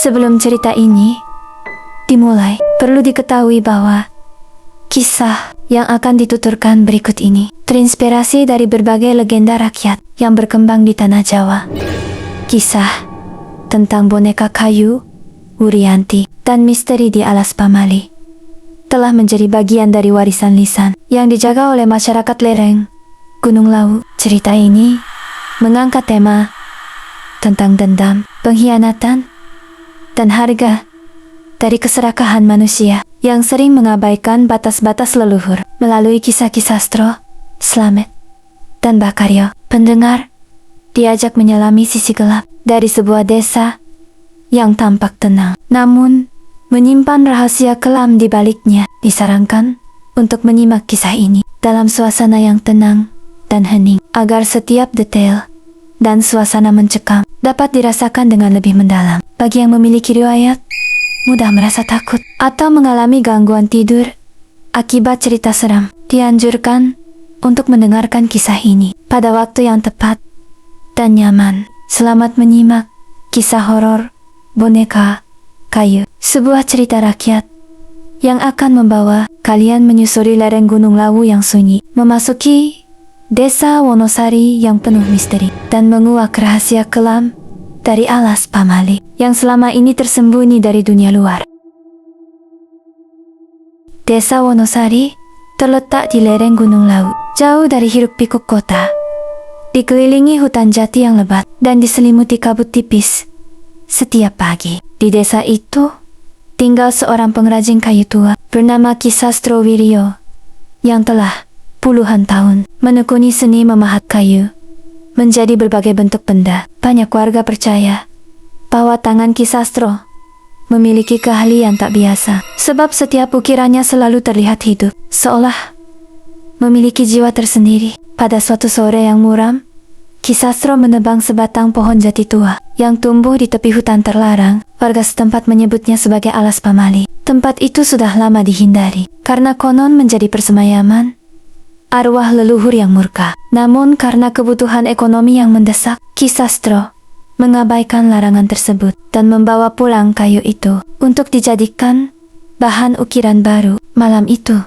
Sebelum cerita ini dimulai, perlu diketahui bahwa kisah yang akan dituturkan berikut ini terinspirasi dari berbagai legenda rakyat yang berkembang di tanah Jawa. Kisah tentang boneka kayu, Wurianti, dan misteri di Alas Pamali telah menjadi bagian dari warisan lisan yang dijaga oleh masyarakat lereng Gunung Lawu. Cerita ini mengangkat tema tentang dendam, pengkhianatan, dan harga dari keserakahan manusia yang sering mengabaikan batas-batas leluhur. Melalui kisah-kisah Stro, Slamet, dan Bakaryo, pendengar diajak menyelami sisi gelap dari sebuah desa yang tampak tenang, namun menyimpan rahasia kelam di baliknya. Disarankan untuk menyimak kisah ini dalam suasana yang tenang dan hening, agar setiap detail dan suasana mencekam dapat dirasakan dengan lebih mendalam. Bagi yang memiliki riwayat mudah merasa takut atau mengalami gangguan tidur akibat cerita seram, dianjurkan untuk mendengarkan kisah ini pada waktu yang tepat dan nyaman. Selamat menyimak kisah horor boneka kayu, sebuah cerita rakyat yang akan membawa kalian menyusuri lereng Gunung Lawu yang sunyi, memasuki desa Wonosari yang penuh misteri, dan menguak rahasia kelam dari Alas Pamali yang selama ini tersembunyi dari dunia luar. Desa Wonosari terletak di lereng Gunung Lawu, jauh dari hiruk-pikuk kota, dikelilingi hutan jati yang lebat dan diselimuti kabut tipis. Setiap pagi, di desa itu tinggal seorang pengrajin kayu tua bernama Ki Sastro Wiryo yang telah puluhan tahun menekuni seni memahat kayu menjadi berbagai bentuk benda. Banyak warga percaya bahwa tangan Ki Sastro memiliki keahlian tak biasa, sebab setiap ukirannya selalu terlihat hidup, seolah memiliki jiwa tersendiri. Pada suatu sore yang muram, Ki Sastro menebang sebatang pohon jati tua yang tumbuh di tepi hutan terlarang. Warga setempat menyebutnya sebagai Alas Pamali. Tempat itu sudah lama dihindari karena konon menjadi persemayaman arwah leluhur yang murka. Namun karena kebutuhan ekonomi yang mendesak, Ki Sastro mengabaikan larangan tersebut dan membawa pulang kayu itu untuk dijadikan bahan ukiran baru. Malam itu,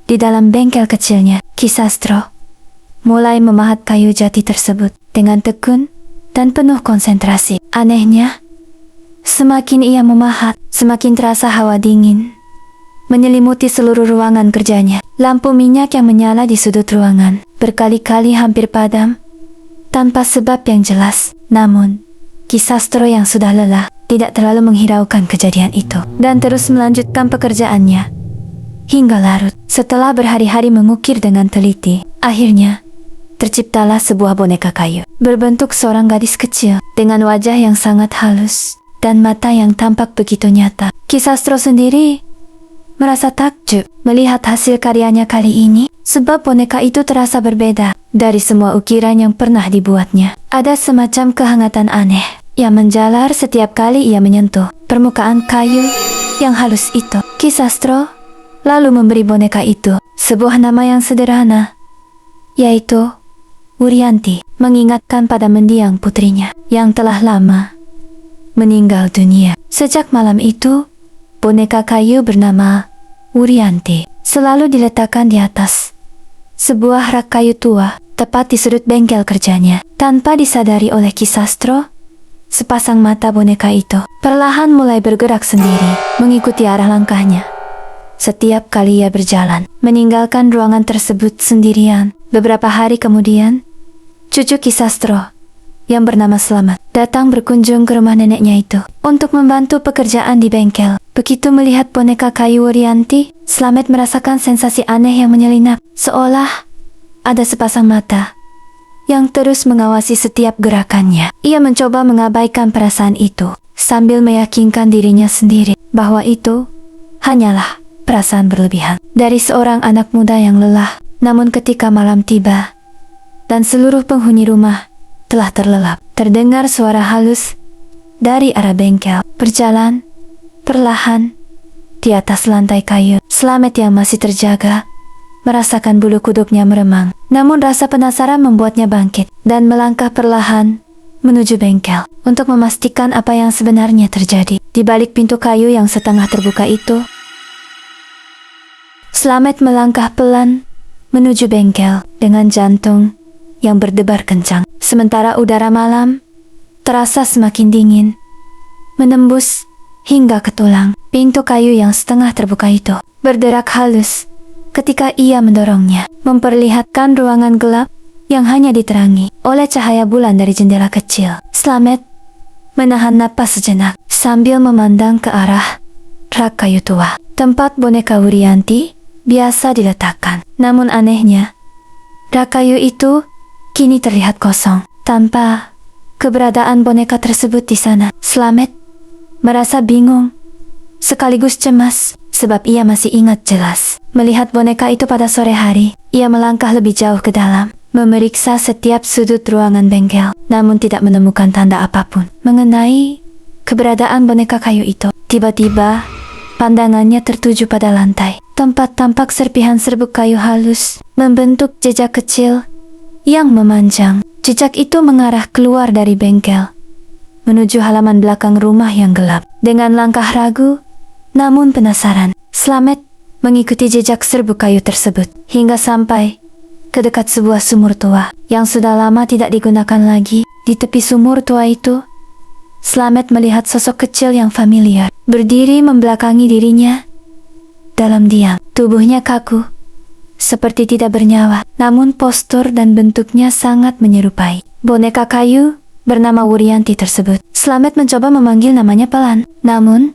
di dalam bengkel kecilnya, Ki Sastro mulai memahat kayu jati tersebut dengan tekun dan penuh konsentrasi. Anehnya, semakin ia memahat, semakin terasa hawa dingin menyelimuti seluruh ruangan kerjanya. Lampu minyak yang menyala di sudut ruangan berkali-kali hampir padam tanpa sebab yang jelas. Namun, Ki Sastro yang sudah lelah tidak terlalu menghiraukan kejadian itu dan terus melanjutkan pekerjaannya hingga larut. Setelah berhari-hari mengukir dengan teliti, akhirnya terciptalah sebuah boneka kayu berbentuk seorang gadis kecil dengan wajah yang sangat halus dan mata yang tampak begitu nyata. Ki Sastro sendiri merasa takjub melihat hasil karyanya kali ini, sebab boneka itu terasa berbeda dari semua ukiran yang pernah dibuatnya. Ada semacam kehangatan aneh yang menjalar setiap kali ia menyentuh permukaan kayu yang halus itu. Ki Sastro lalu memberi boneka itu sebuah nama yang sederhana, yaitu Wurianti, mengingatkan pada mendiang putrinya yang telah lama meninggal dunia. Sejak malam itu, boneka kayu bernama Wurianti selalu diletakkan di atas sebuah rak kayu tua tepat di sudut bengkel kerjanya. Tanpa disadari oleh Ki Sastro, sepasang mata boneka itu perlahan mulai bergerak sendiri mengikuti arah langkahnya. Setiap kali ia berjalan, meninggalkan ruangan tersebut sendirian. Beberapa hari kemudian, cucu Ki Sastro yang bernama Slamet datang berkunjung ke rumah neneknya itu untuk membantu pekerjaan di bengkel. Begitu melihat boneka kayu Wurianti, Slamet merasakan sensasi aneh yang menyelinap, seolah ada sepasang mata yang terus mengawasi setiap gerakannya. Ia mencoba mengabaikan perasaan itu sambil meyakinkan dirinya sendiri bahwa itu hanyalah perasaan berlebihan dari seorang anak muda yang lelah. Namun ketika malam tiba dan seluruh penghuni rumah telah terlelap, terdengar suara halus dari arah bengkel berjalan perlahan di atas lantai kayu. Slamet yang masih terjaga merasakan bulu kuduknya meremang. Namun rasa penasaran membuatnya bangkit dan melangkah perlahan menuju bengkel untuk memastikan apa yang sebenarnya terjadi. Di balik pintu kayu yang setengah terbuka itu, Slamet melangkah pelan menuju bengkel dengan jantung yang berdebar kencang. Sementara udara malam terasa semakin dingin, menembus hingga ke tulang. Pintu kayu yang setengah terbuka itu berderak halus ketika ia mendorongnya, memperlihatkan ruangan gelap yang hanya diterangi oleh cahaya bulan dari jendela kecil. Slamet menahan napas sejenak sambil memandang ke arah rak kayu tua, tempat boneka Wurianti biasa diletakkan. Namun anehnya, rak kayu itu kini terlihat kosong, tanpa keberadaan boneka tersebut di sana. Slamet merasa bingung sekaligus cemas sebab ia masih ingat jelas melihat boneka itu pada sore hari. Ia melangkah lebih jauh ke dalam, memeriksa setiap sudut ruangan bengkel, namun tidak menemukan tanda apapun mengenai keberadaan boneka kayu itu. Tiba-tiba, pandangannya tertuju pada lantai. Tempat tampak serpihan serbuk kayu halus membentuk jejak kecil yang memanjang. Jejak itu mengarah keluar dari bengkel, menuju halaman belakang rumah yang gelap. Dengan langkah ragu, namun penasaran, Slamet mengikuti jejak serbuk kayu tersebut hingga sampai ke dekat sebuah sumur tua yang sudah lama tidak digunakan lagi. Di tepi sumur tua itu, Slamet melihat sosok kecil yang familiar berdiri membelakangi dirinya dalam diam. Tubuhnya kaku, seperti tidak bernyawa, namun postur dan bentuknya sangat menyerupai boneka kayu bernama Wurianti tersebut. Slamet mencoba memanggil namanya pelan, namun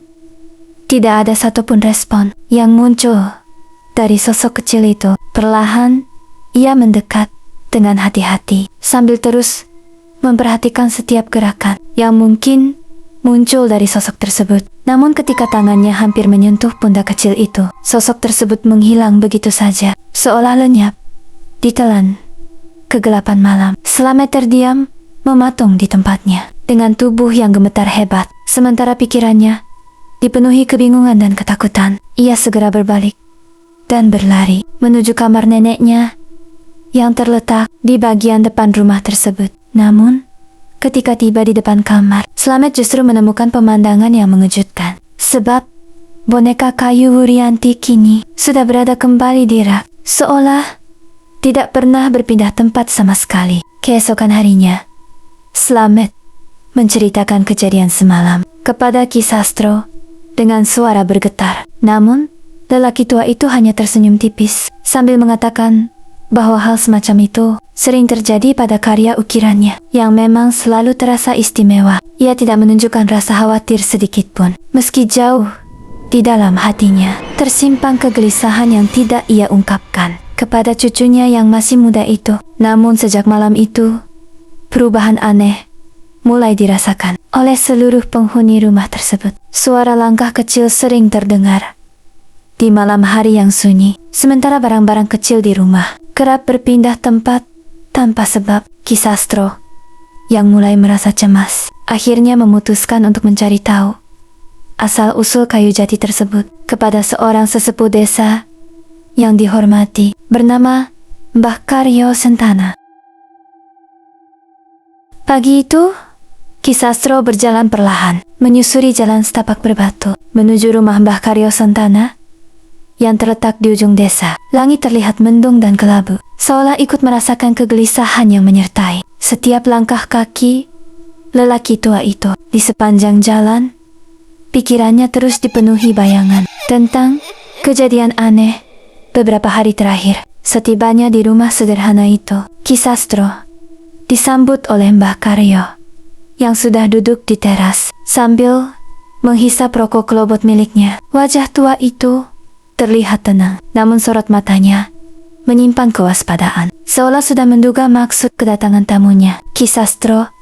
tidak ada satupun respon yang muncul dari sosok kecil itu. Perlahan, ia mendekat dengan hati-hati sambil terus memperhatikan setiap gerakan yang mungkin muncul dari sosok tersebut. Namun ketika tangannya hampir menyentuh pundak kecil itu, sosok tersebut menghilang begitu saja, seolah lenyap ditelan kegelapan malam. Slamet terdiam mematung di tempatnya dengan tubuh yang gemetar hebat, sementara pikirannya dipenuhi kebingungan dan ketakutan. Ia segera berbalik dan berlari menuju kamar neneknya yang terletak di bagian depan rumah tersebut. Namun, ketika tiba di depan kamar, Slamet justru menemukan pemandangan yang mengejutkan. Sebab, boneka kayu Wurianti kini sudah berada kembali di rak, seolah tidak pernah berpindah tempat sama sekali. Keesokan harinya, Slamet menceritakan kejadian semalam kepada Ki Sastro dengan suara bergetar. Namun, lelaki tua itu hanya tersenyum tipis sambil mengatakan bahwa hal semacam itu sering terjadi pada karya ukirannya yang memang selalu terasa istimewa. Ia tidak menunjukkan rasa khawatir sedikit pun, meski jauh di dalam hatinya tersimpan kegelisahan yang tidak ia ungkapkan kepada cucunya yang masih muda itu. Namun sejak malam itu, perubahan aneh mulai dirasakan oleh seluruh penghuni rumah tersebut. Suara langkah kecil sering terdengar di malam hari yang sunyi, sementara barang-barang kecil di rumah kerap berpindah tempat tanpa sebab. Ki Sastro yang mulai merasa cemas akhirnya memutuskan untuk mencari tahu asal-usul kayu jati tersebut kepada seorang sesepuh desa yang dihormati bernama Mbah Karyo Sentana. Pagi itu, Ki Sastro berjalan perlahan menyusuri jalan setapak berbatu menuju rumah Mbah Karyo Sentana yang terletak di ujung desa. Langit terlihat mendung dan kelabu, seolah ikut merasakan kegelisahan yang menyertai setiap langkah kaki lelaki tua itu. Di sepanjang jalan, pikirannya terus dipenuhi bayangan tentang kejadian aneh beberapa hari terakhir. Setibanya di rumah sederhana itu, Ki Sastro disambut oleh Mbah Karyo yang sudah duduk di teras sambil menghisap rokok kelobot miliknya. Wajah tua itu terlihat tenang, namun sorot matanya menyimpan kewaspadaan, seolah sudah menduga maksud kedatangan tamunya. Ki Sastro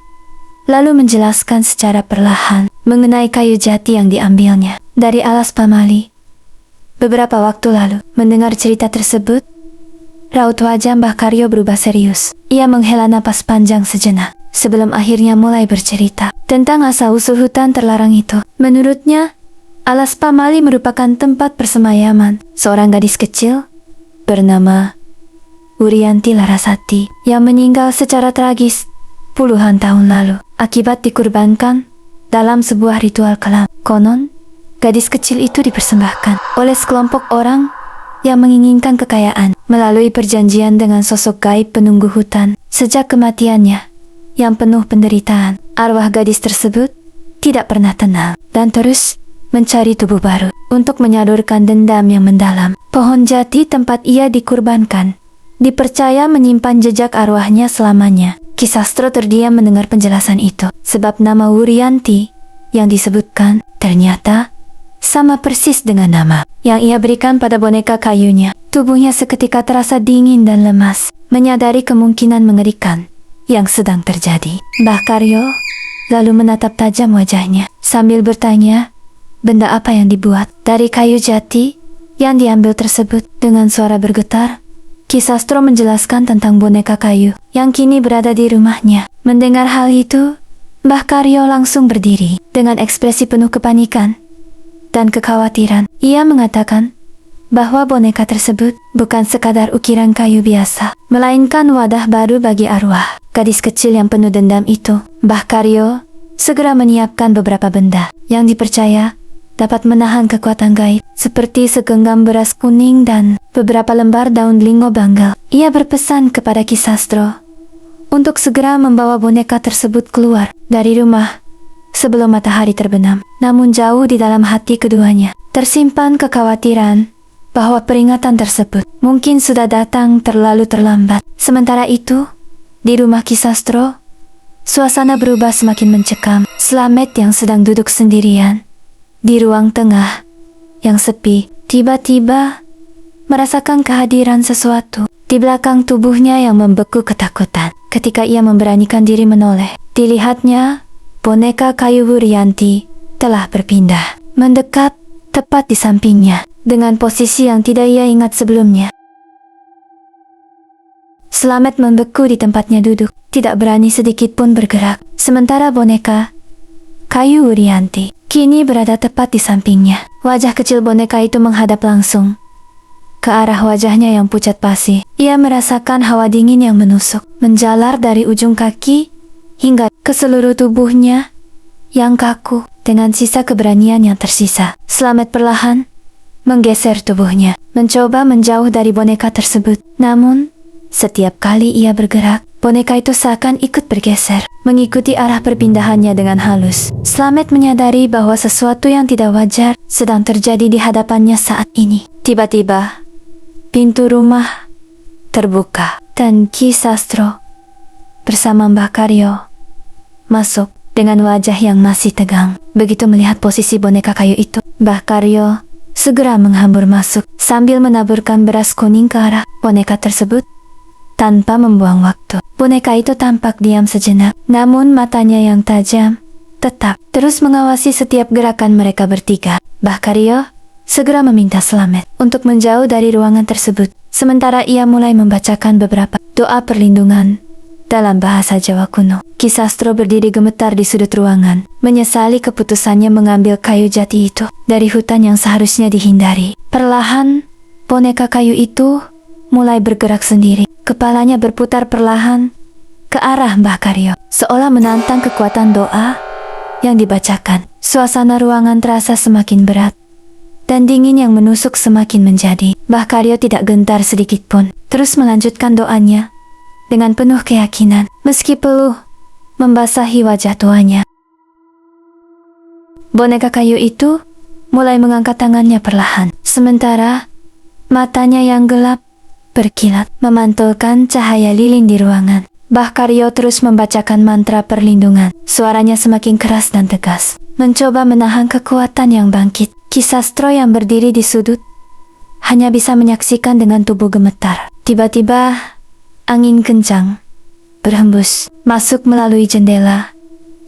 lalu menjelaskan secara perlahan mengenai kayu jati yang diambilnya dari alas pamali beberapa waktu lalu. Mendengar cerita tersebut, raut wajah Mbah Karyo berubah serius. Ia menghela napas panjang sejenak sebelum akhirnya mulai bercerita tentang asal-usul hutan terlarang itu. Menurutnya, alas pamali merupakan tempat persemayaman seorang gadis kecil bernama Wurianti Larasati yang meninggal secara tragis puluhan tahun lalu akibat dikurbankan dalam sebuah ritual kelam. Konon, gadis kecil itu dipersembahkan oleh sekelompok orang yang menginginkan kekayaan melalui perjanjian dengan sosok gaib penunggu hutan. Sejak kematiannya yang penuh penderitaan, arwah gadis tersebut tidak pernah tenang dan terus mencari tubuh baru untuk menyalurkan dendam yang mendalam. Pohon jati tempat ia dikurbankan dipercaya menyimpan jejak arwahnya selamanya. Ki Sastro terdiam mendengar penjelasan itu, sebab nama Wurianti yang disebutkan ternyata sama persis dengan nama yang ia berikan pada boneka kayunya. Tubuhnya seketika terasa dingin dan lemas, menyadari kemungkinan mengerikan yang sedang terjadi. Mbah Karyo lalu menatap tajam wajahnya sambil bertanya, benda apa yang dibuat dari kayu jati yang diambil tersebut? Dengan suara bergetar, Ki Sastro menjelaskan tentang boneka kayu yang kini berada di rumahnya. Mendengar hal itu, Mbah Karyo langsung berdiri dengan ekspresi penuh kepanikan dan kekhawatiran. Ia mengatakan bahwa boneka tersebut bukan sekadar ukiran kayu biasa, melainkan wadah baru bagi arwah gadis kecil yang penuh dendam itu. Mbah Karyo segera menyiapkan beberapa benda yang dipercaya dapat menahan kekuatan gaib, seperti segenggam beras kuning dan beberapa lembar daun lingo banggal. Ia berpesan kepada Ki Sastro untuk segera membawa boneka tersebut keluar dari rumah sebelum matahari terbenam. Namun jauh di dalam hati keduanya tersimpan kekhawatiran bahwa peringatan tersebut mungkin sudah datang terlalu terlambat. Sementara itu, di rumah Ki Sastro, suasana berubah semakin mencekam. Slamet yang sedang duduk sendirian di ruang tengah yang sepi, tiba-tiba merasakan kehadiran sesuatu di belakang tubuhnya yang membeku ketakutan. Ketika ia memberanikan diri menoleh, dilihatnya boneka kayu Wurianti telah berpindah, mendekat tepat di sampingnya dengan posisi yang tidak ia ingat sebelumnya. Slamet membeku di tempatnya duduk, tidak berani sedikit pun bergerak, sementara boneka kayu Wurianti kini berada tepat di sampingnya. Wajah kecil boneka itu menghadap langsung ke arah wajahnya yang pucat pasi. Ia merasakan hawa dingin yang menusuk, menjalar dari ujung kaki hingga ke seluruh tubuhnya yang kaku. Dengan sisa keberanian yang tersisa, Slamet perlahan menggeser tubuhnya, mencoba menjauh dari boneka tersebut. Namun, setiap kali ia bergerak, boneka itu seakan ikut bergeser, mengikuti arah perpindahannya dengan halus. Slamet menyadari bahwa sesuatu yang tidak wajar sedang terjadi di hadapannya saat ini. Tiba-tiba, pintu rumah terbuka dan Ki Sastro bersama Mbah Karyo masuk dengan wajah yang masih tegang. Begitu melihat posisi boneka kayu itu, Mbah Karyo segera menghambur masuk sambil menaburkan beras kuning ke arah boneka tersebut. Tanpa membuang waktu, boneka itu tampak diam sejenak, namun matanya yang tajam tetap terus mengawasi setiap gerakan mereka bertiga. Mbah Karyo segera meminta Slamet untuk menjauh dari ruangan tersebut, sementara ia mulai membacakan beberapa doa perlindungan dalam bahasa Jawa kuno. Ki Sastro berdiri gemetar di sudut ruangan, menyesali keputusannya mengambil kayu jati itu dari hutan yang seharusnya dihindari. Perlahan, boneka kayu itu mulai bergerak sendiri. Kepalanya berputar perlahan ke arah Mbah Karyo, seolah menantang kekuatan doa yang dibacakan. Suasana ruangan terasa semakin berat dan dingin yang menusuk semakin menjadi. Mbah Karyo tidak gentar sedikit pun, terus melanjutkan doanya dengan penuh keyakinan, meski peluh membasahi wajah tuanya. Boneka kayu itu mulai mengangkat tangannya perlahan, sementara matanya yang gelap berkilat memantulkan cahaya lilin di ruangan. Mbah Karyo terus membacakan mantra perlindungan. Suaranya semakin keras dan tegas, mencoba menahan kekuatan yang bangkit. Ki Sastro yang berdiri di sudut hanya bisa menyaksikan dengan tubuh gemetar. Tiba-tiba, angin kencang berhembus masuk melalui jendela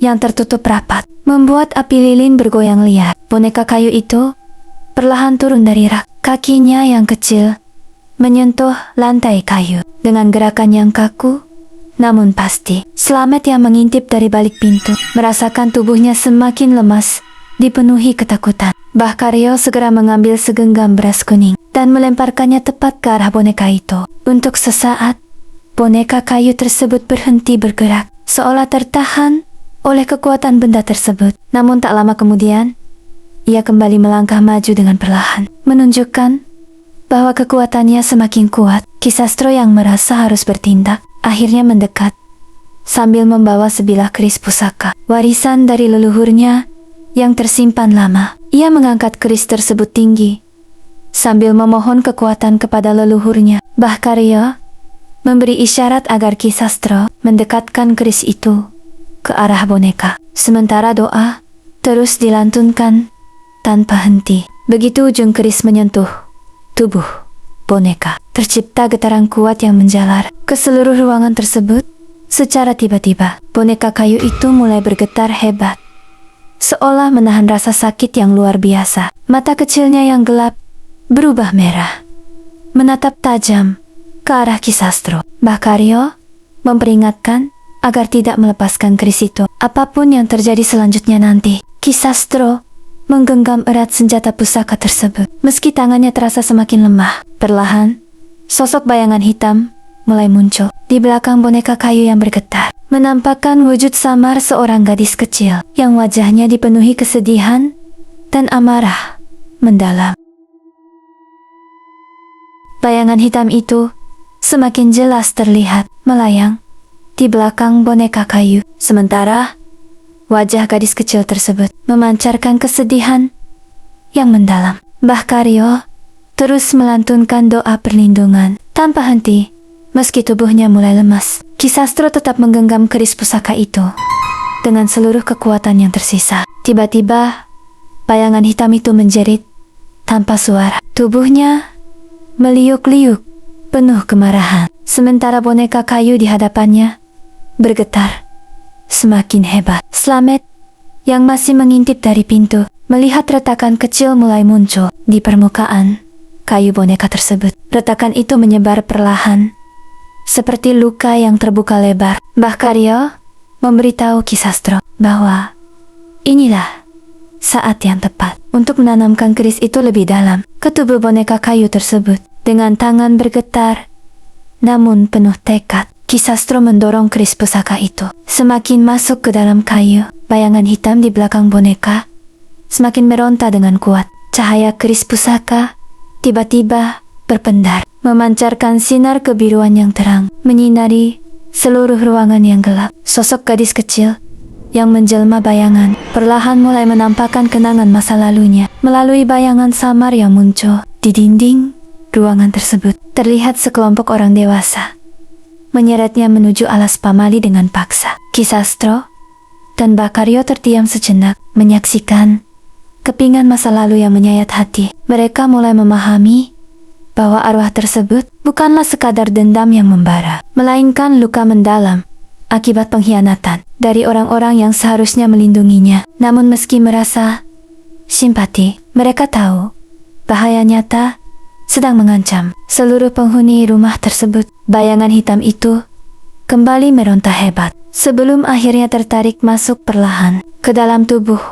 yang tertutup rapat, membuat api lilin bergoyang liar. Boneka kayu itu perlahan turun dari rak. Kakinya yang kecil menyentuh lantai kayu dengan gerakan yang kaku namun pasti. Slamet yang mengintip dari balik pintu merasakan tubuhnya semakin lemas, dipenuhi ketakutan. Mbah Karyo segera mengambil segenggam beras kuning dan melemparkannya tepat ke arah boneka itu. Untuk sesaat, boneka kayu tersebut berhenti bergerak, seolah tertahan oleh kekuatan benda tersebut. Namun tak lama kemudian, ia kembali melangkah maju dengan perlahan, menunjukkan bahwa kekuatannya semakin kuat. Kisastro yang merasa harus bertindak, akhirnya mendekat, sambil membawa sebilah keris pusaka, warisan dari leluhurnya yang tersimpan lama. Ia mengangkat keris tersebut tinggi, sambil memohon kekuatan kepada leluhurnya. Bahkaryo memberi isyarat agar Kisastro mendekatkan keris itu ke arah boneka. Sementara doa terus dilantunkan tanpa henti. Begitu ujung keris menyentuh tubuh boneka, tercipta getaran kuat yang menjalar ke seluruh ruangan tersebut. Secara tiba-tiba, boneka kayu itu mulai bergetar hebat, seolah menahan rasa sakit yang luar biasa. Mata kecilnya yang gelap berubah merah, menatap tajam ke arah Kisastro. Bahkaryo memperingatkan agar tidak melepaskan keris itu. Apapun yang terjadi selanjutnya nanti, Kisastro menggenggam erat senjata pusaka tersebut. Meski tangannya terasa semakin lemah, perlahan, sosok bayangan hitam mulai muncul di belakang boneka kayu yang bergetar, menampakkan wujud samar seorang gadis kecil yang wajahnya dipenuhi kesedihan dan amarah mendalam. Bayangan hitam itu semakin jelas terlihat melayang di belakang boneka kayu, sementara wajah gadis kecil tersebut memancarkan kesedihan yang mendalam. Bahkaryo terus melantunkan doa perlindungan tanpa henti. Meski tubuhnya mulai lemas, Kisastro tetap menggenggam keris pusaka itu dengan seluruh kekuatan yang tersisa. Tiba-tiba, bayangan hitam itu menjerit tanpa suara. Tubuhnya meliuk-liuk, penuh kemarahan. Sementara boneka kayu di hadapannya bergetar semakin hebat. Slamet yang masih mengintip dari pintu melihat retakan kecil mulai muncul di permukaan kayu boneka tersebut. Retakan itu menyebar perlahan, seperti luka yang terbuka lebar. Bahkaryo memberitahu Kisastro bahwa inilah saat yang tepat untuk menanamkan keris itu lebih dalam ke tubuh boneka kayu tersebut. Dengan tangan bergetar, namun penuh tekad, Kisastro mendorong keris pusaka itu semakin masuk ke dalam kayu. Bayangan hitam di belakang boneka semakin meronta dengan kuat. Cahaya keris pusaka tiba-tiba berpendar, memancarkan sinar kebiruan yang terang, menyinari seluruh ruangan yang gelap. Sosok gadis kecil yang menjelma bayangan perlahan mulai menampakkan kenangan masa lalunya. Melalui bayangan samar yang muncul di dinding ruangan tersebut, terlihat sekelompok orang dewasa menyeretnya menuju alas pamali dengan paksa. Kisastro dan Bahkaryo terdiam sejenak, menyaksikan kepingan masa lalu yang menyayat hati. Mereka mulai memahami bahwa arwah tersebut bukanlah sekadar dendam yang membara, melainkan luka mendalam akibat pengkhianatan dari orang-orang yang seharusnya melindunginya. Namun meski merasa simpati, mereka tahu bahaya nyata sedang mengancam seluruh penghuni rumah tersebut. Bayangan hitam itu kembali meronta hebat sebelum akhirnya tertarik masuk perlahan ke dalam tubuh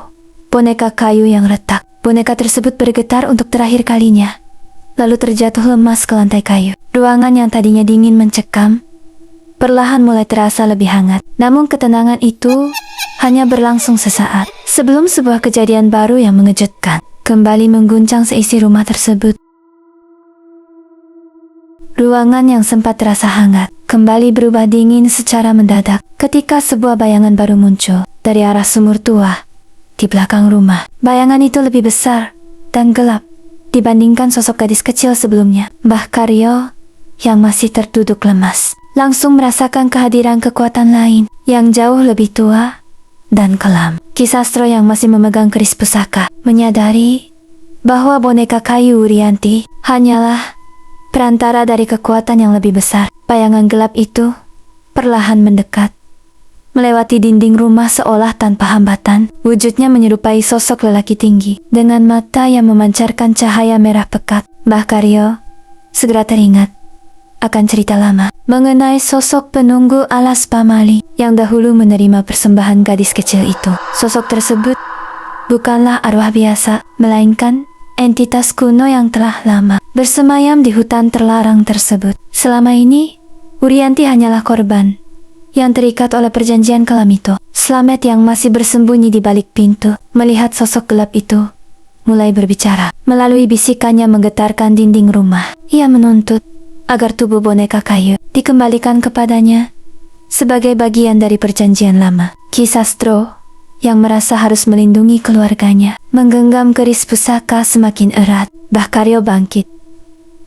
boneka kayu yang retak. Boneka tersebut bergetar untuk terakhir kalinya, lalu terjatuh lemas ke lantai kayu. Ruangan yang tadinya dingin mencekam perlahan mulai terasa lebih hangat. Namun ketenangan itu hanya berlangsung sesaat sebelum sebuah kejadian baru yang mengejutkan kembali mengguncang seisi rumah tersebut. Ruangan yang sempat terasa hangat kembali berubah dingin secara mendadak ketika sebuah bayangan baru muncul dari arah sumur tua di belakang rumah. Bayangan itu lebih besar dan gelap dibandingkan sosok gadis kecil sebelumnya. Bahkaryo yang masih terduduk lemas langsung merasakan kehadiran kekuatan lain yang jauh lebih tua dan kelam. Kisastro yang masih memegang keris pusaka menyadari bahwa boneka kayu Wurianti hanyalah perantara dari kekuatan yang lebih besar. Bayangan gelap itu perlahan mendekat, melewati dinding rumah seolah tanpa hambatan. Wujudnya menyerupai sosok lelaki tinggi, dengan mata yang memancarkan cahaya merah pekat. Bahkaryo segera teringat akan cerita lama mengenai sosok penunggu alas pamali yang dahulu menerima persembahan gadis kecil itu. Sosok tersebut bukanlah arwah biasa, melainkan entitas kuno yang telah lama bersemayam di hutan terlarang tersebut. Selama ini, Wurianti hanyalah korban yang terikat oleh perjanjian kelam itu. Slamet yang masih bersembunyi di balik pintu, melihat sosok gelap itu, mulai berbicara. Melalui bisikannya menggetarkan dinding rumah. Ia menuntut agar tubuh boneka kayu dikembalikan kepadanya sebagai bagian dari perjanjian lama. Ki Sastro yang merasa harus melindungi keluarganya menggenggam keris pusaka semakin erat. Bhakario bangkit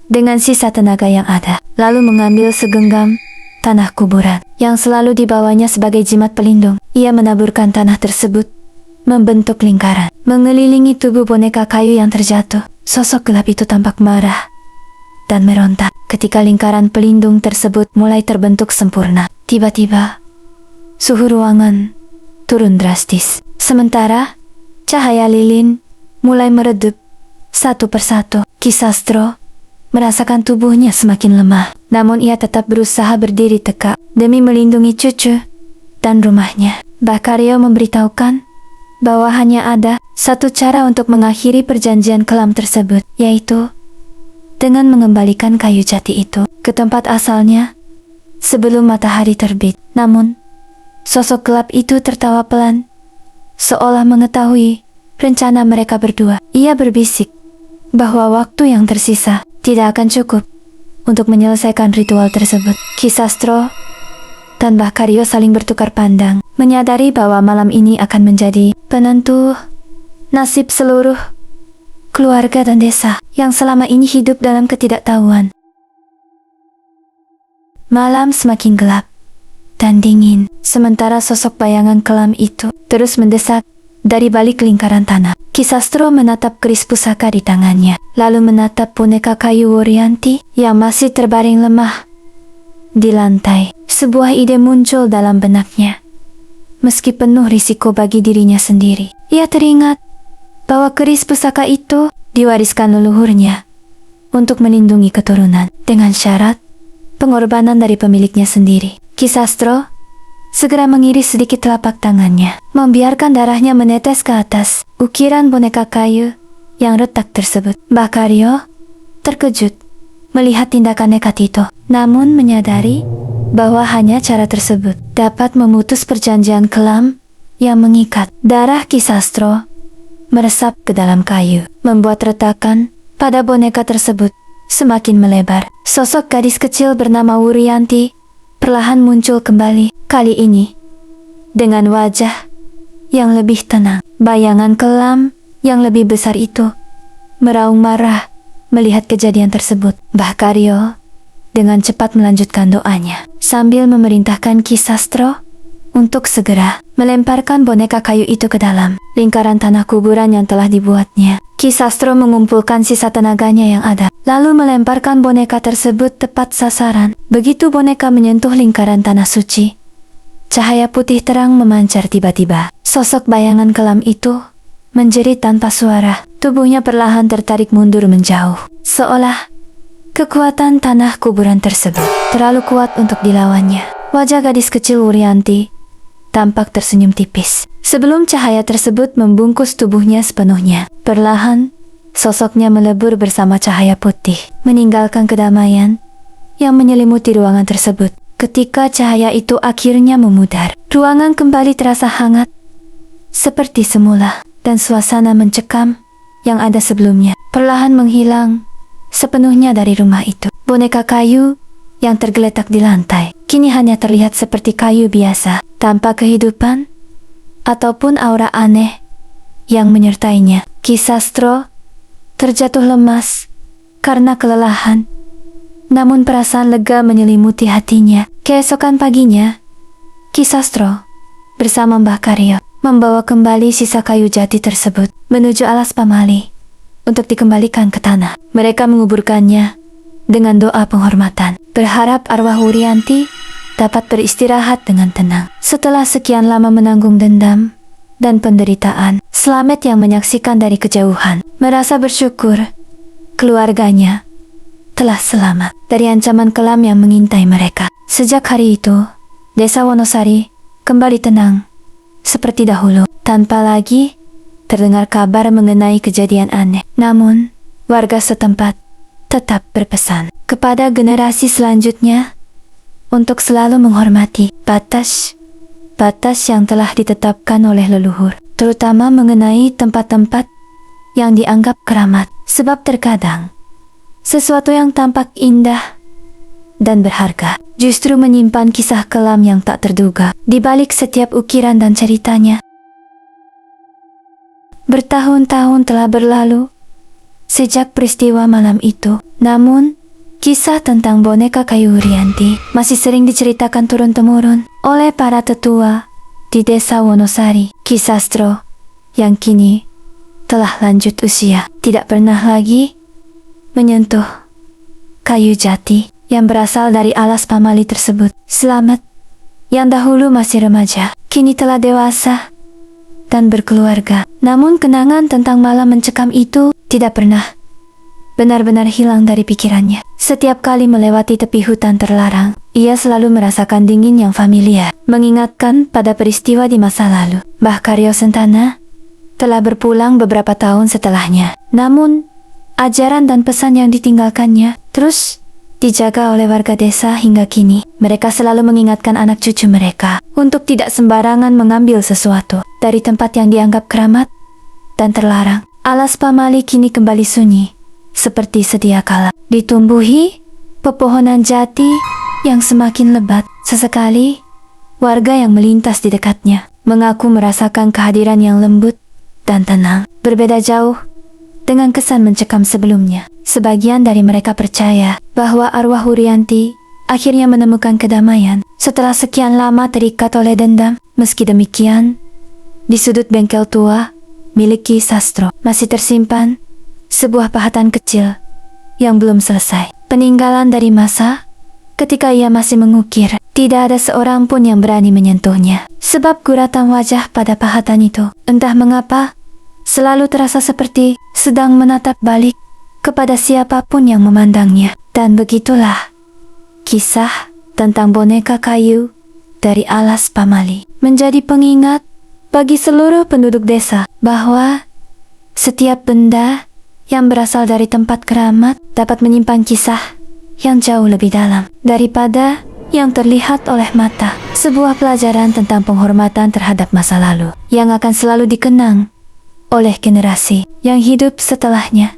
dengan sisa tenaga yang ada, lalu mengambil segenggam tanah kuburan yang selalu dibawanya sebagai jimat pelindung. Ia menaburkan tanah tersebut membentuk lingkaran mengelilingi tubuh boneka kayu yang terjatuh. Sosok gelap itu tampak marah dan meronta ketika lingkaran pelindung tersebut mulai terbentuk sempurna. Tiba-tiba suhu ruangan turun drastis. Sementara cahaya lilin mulai meredup satu persatu. Ki Sastro merasakan tubuhnya semakin lemah, namun ia tetap berusaha berdiri tegak demi melindungi cucu dan rumahnya. Bhakario memberitahukan bahwa hanya ada satu cara untuk mengakhiri perjanjian kelam tersebut, yaitu dengan mengembalikan kayu jati itu ke tempat asalnya sebelum matahari terbit. Namun, sosok gelap itu tertawa pelan, seolah mengetahui rencana mereka berdua. Ia berbisik bahwa waktu yang tersisa tidak akan cukup untuk menyelesaikan ritual tersebut. Ki Sastro dan Bhakario saling bertukar pandang, menyadari bahwa malam ini akan menjadi penentu nasib seluruh keluarga dan desa yang selama ini hidup dalam ketidaktahuan. Malam semakin gelap dan dingin, sementara sosok bayangan kelam itu terus mendesak dari balik lingkaran tanah. Ki Sastro menatap keris pusaka di tangannya, lalu menatap boneka kayu Wuryanti yang masih terbaring lemah di lantai. Sebuah ide muncul dalam benaknya. Meski penuh risiko bagi dirinya sendiri, ia teringat bahwa keris pusaka itu diwariskan leluhurnya untuk melindungi keturunan dengan syarat pengorbanan dari pemiliknya sendiri. Ki Sastro segera mengiris sedikit telapak tangannya, membiarkan darahnya menetes ke atas ukiran boneka kayu yang retak tersebut. Bhakario terkejut melihat tindakan nekat itu, namun menyadari bahwa hanya cara tersebut dapat memutus perjanjian kelam yang mengikat. Darah Ki Sastro meresap ke dalam kayu, membuat retakan pada boneka tersebut semakin melebar. Sosok gadis kecil bernama Wuryanti perlahan muncul kembali, kali ini dengan wajah yang lebih tenang. Bayangan kelam yang lebih besar itu meraung marah melihat kejadian tersebut. Bhakario dengan cepat melanjutkan doanya sambil memerintahkan Ki Sastro untuk segera melemparkan boneka kayu itu ke dalam lingkaran tanah kuburan yang telah dibuatnya. Ki Sastro mengumpulkan sisa tenaganya yang ada, lalu melemparkan boneka tersebut tepat sasaran. Begitu boneka menyentuh lingkaran tanah suci, cahaya putih terang memancar. Tiba-tiba, sosok bayangan kelam itu menjerit tanpa suara. Tubuhnya perlahan tertarik mundur menjauh, seolah kekuatan tanah kuburan tersebut terlalu kuat untuk dilawannya. Wajah gadis kecil Wuryanti tampak tersenyum tipis sebelum cahaya tersebut membungkus tubuhnya sepenuhnya. Perlahan, sosoknya melebur bersama cahaya putih, meninggalkan kedamaian yang menyelimuti ruangan tersebut. Ketika cahaya itu akhirnya memudar, ruangan kembali terasa hangat seperti semula, dan suasana mencekam yang ada sebelumnya perlahan menghilang sepenuhnya dari rumah itu. Boneka kayu yang tergeletak di lantai kini hanya terlihat seperti kayu biasa, tanpa kehidupan ataupun aura aneh yang menyertainya. Ki Sastro terjatuh lemas karena kelelahan, namun perasaan lega menyelimuti hatinya. Keesokan paginya, Ki Sastro bersama Bhakario membawa kembali sisa kayu jati tersebut menuju alas pamali untuk dikembalikan ke tanah. Mereka menguburkannya dengan doa penghormatan, berharap arwah Wuryanti dapat beristirahat dengan tenang. Setelah sekian lama menanggung dendam dan penderitaan, Slamet yang menyaksikan dari kejauhan merasa bersyukur keluarganya telah selamat dari ancaman kelam yang mengintai mereka. Sejak hari itu, desa Wonosari kembali tenang seperti dahulu, tanpa lagi terdengar kabar mengenai kejadian aneh. Namun, warga setempat tetap berpesan kepada generasi selanjutnya untuk selalu menghormati batas yang telah ditetapkan oleh leluhur, terutama mengenai tempat-tempat yang dianggap keramat. Sebab terkadang sesuatu yang tampak indah dan berharga justru menyimpan kisah kelam yang tak terduga di balik setiap ukiran dan ceritanya. Bertahun-tahun telah berlalu sejak peristiwa malam itu, namun kisah tentang boneka kayu Urianti masih sering diceritakan turun-temurun oleh para tetua di desa Wonosari. Kisastro yang kini telah lanjut usia tidak pernah lagi menyentuh kayu jati yang berasal dari alas pamali tersebut. Slamet yang dahulu masih remaja kini telah dewasa dan berkeluarga. Namun kenangan tentang malam mencekam itu tidak pernah benar-benar hilang dari pikirannya. Setiap kali melewati tepi hutan terlarang, ia selalu merasakan dingin yang familiar, mengingatkan pada peristiwa di masa lalu. Mbah Karyo Sentana telah berpulang beberapa tahun setelahnya. Namun, ajaran dan pesan yang ditinggalkannya terus dijaga oleh warga desa hingga kini. Mereka selalu mengingatkan anak cucu mereka untuk tidak sembarangan mengambil sesuatu dari tempat yang dianggap keramat dan terlarang. Alas pamali kini kembali sunyi, seperti sedia kala. Ditumbuhi pepohonan jati yang semakin lebat. Sesekali, warga yang melintas di dekatnya mengaku merasakan kehadiran yang lembut dan tenang, berbeda jauh dengan kesan mencekam sebelumnya. Sebagian dari mereka percaya bahwa arwah Urianti akhirnya menemukan kedamaian setelah sekian lama terikat oleh dendam. Meski demikian, di sudut bengkel tua milik Ki Sastro masih tersimpan sebuah pahatan kecil yang belum selesai. Peninggalan dari masa ketika ia masih mengukir. Tidak ada seorang pun yang berani menyentuhnya, sebab guratan wajah pada pahatan itu, entah mengapa, selalu terasa seperti sedang menatap balik kepada siapapun yang memandangnya. Dan begitulah kisah tentang boneka kayu dari alas pamali menjadi pengingat bagi seluruh penduduk desa bahwa setiap benda yang berasal dari tempat keramat dapat menyimpan kisah yang jauh lebih dalam daripada yang terlihat oleh mata. Sebuah pelajaran tentang penghormatan terhadap masa lalu yang akan selalu dikenang oleh generasi yang hidup setelahnya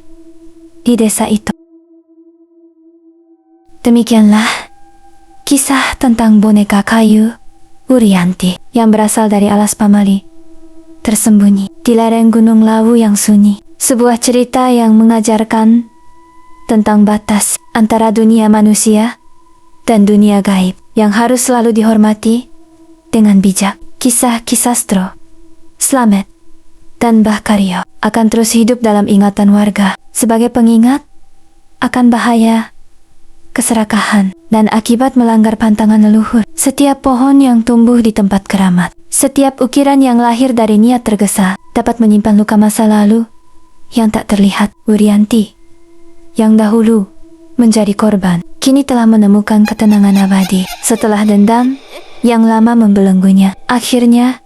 di desa itu. Demikianlah kisah tentang boneka kayu Urianti yang berasal dari alas pamali tersembunyi di lereng Gunung Lawu yang sunyi. Sebuah cerita yang mengajarkan tentang batas antara dunia manusia dan dunia gaib yang harus selalu dihormati dengan bijak. Kisah Kisastro, Slamet, dan Mbah Karyo akan terus hidup dalam ingatan warga sebagai pengingat akan bahaya, keserakahan, dan akibat melanggar pantangan leluhur. Setiap pohon yang tumbuh di tempat keramat, setiap ukiran yang lahir dari niat tergesa dapat menyimpan luka masa lalu yang tak terlihat. Urianti yang dahulu menjadi korban kini telah menemukan ketenangan abadi setelah dendam yang lama membelenggunya akhirnya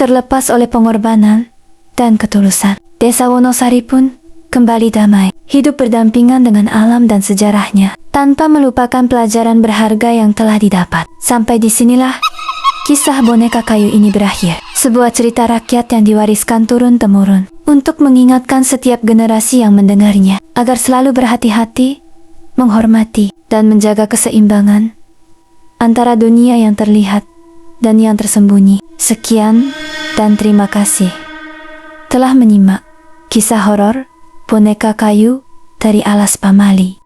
terlepas oleh pengorbanan dan ketulusan. Desa Wonosari pun kembali damai, hidup berdampingan dengan alam dan sejarahnya tanpa melupakan pelajaran berharga yang telah didapat. Sampai disinilah kisah boneka kayu ini berakhir. Sebuah cerita rakyat yang diwariskan turun-temurun untuk mengingatkan setiap generasi yang mendengarnya agar selalu berhati-hati, menghormati, dan menjaga keseimbangan antara dunia yang terlihat dan yang tersembunyi. Sekian dan terima kasih telah menyimak kisah horor boneka kayu dari alas pamali.